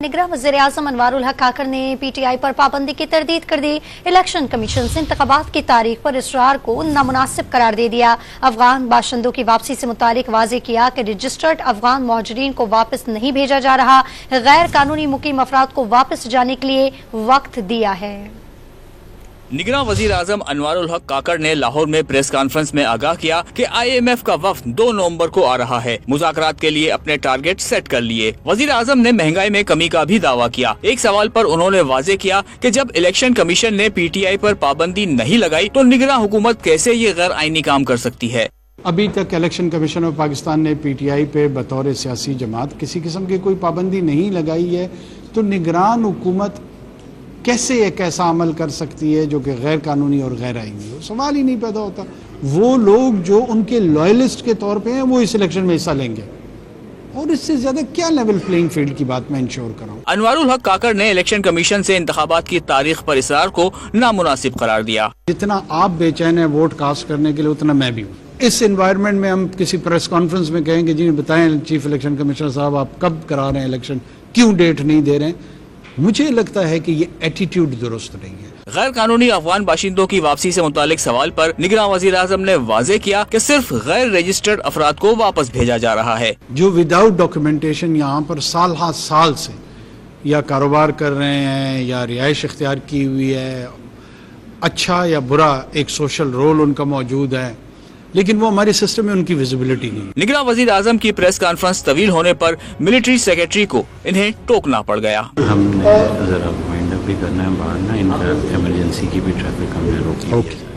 निगरां वज़ीर-ए-आज़म अनवारुल हक काकड़ ने PTI पर पाबंदी की तरदीद कर दी। इलेक्शन कमीशन से इंतखाबात की तारीख पर इसरार को नामुनासिब करार दे दिया। अफगान बाशिंदों की वापसी से मुतालिक वाज़ेह किया कि रजिस्टर्ड अफगान मुहाजिरीन को वापस नहीं भेजा जा रहा। गैर कानूनी मुकीम अफराद को वापस जाने के लिए वक्त दिया है। निगरां वज़ीर आज़म अनवारुल हक काकड़ ने लाहौर में प्रेस कॉन्फ्रेंस में आगाह किया कि IMF का वफ्द 2 नवंबर को आ रहा है। मुज़ाकरात के लिए अपने टारगेट सेट कर लिए। वज़ीर आज़म ने महंगाई में कमी का भी दावा किया। एक सवाल पर उन्होंने वाज़ेह किया कि जब इलेक्शन कमीशन ने PTI पर पाबंदी नहीं लगाई तो निगरां हुकूमत कैसे ये गैर आईनी काम कर सकती है। अभी तक इलेक्शन कमीशन ऑफ पाकिस्तान ने PTI पे बतौर सियासी जमात किसी किस्म की कोई पाबंदी नहीं लगाई है, तो निगरान हुकूमत कैसे एक ऐसा अमल कर सकती है जो कि गैर कानूनी और गैर आईनी हो। सवाल ही नहीं पैदा होता। वो लोग जो उनके लॉयलिस्ट के तौर पे हैं वो इस इलेक्शन में हिस्सा लेंगे, और इससे ज्यादा क्या लेवल प्लेइंग फील्ड की बात मैं इंश्योर कराऊं। अनवारुल हक काकड़ ने इलेक्शन कमीशन से इंतखाबात की तारीख पर इसरार को नामुनासिब करार दिया। जितना आप बेचैन है वोट कास्ट करने के लिए, उतना मैं भी हूँ। इस एनवायरनमेंट में हम किसी प्रेस कॉन्फ्रेंस में कहेंगे जी बताएं चीफ इलेक्शन कमिश्नर साहब आप कब करा रहे हैं इलेक्शन, क्यों डेट नहीं दे रहे हैं, मुझे लगता है कि ये एटीट्यूड दुरुस्त नहीं है। गैर कानूनी अफगान बाशिंदों की वापसी से मुतालिक सवाल पर निगरां वज़ीर आज़म ने वाज़ेह किया कि सिर्फ गैर रजिस्टर्ड अफराद को वापस भेजा जा रहा है। जो विदाउट डॉक्यूमेंटेशन यहाँ पर साल से या कारोबार कर रहे हैं या रिहाइश इख्तियार की हुई है, अच्छा या बुरा एक सोशल रोल उनका मौजूद है, लेकिन वो हमारे सिस्टम में उनकी विजिबिलिटी नहीं। निगरां वज़ीर आज़म की प्रेस कॉन्फ्रेंस तवील होने पर मिलिट्री सेक्रेटरी को इन्हें टोकना पड़ गया। हमने जरा वाइंड अप भी करना है बाहर ना, इनका इमरजेंसी की भी ट्रैफिक हमने रोकी है।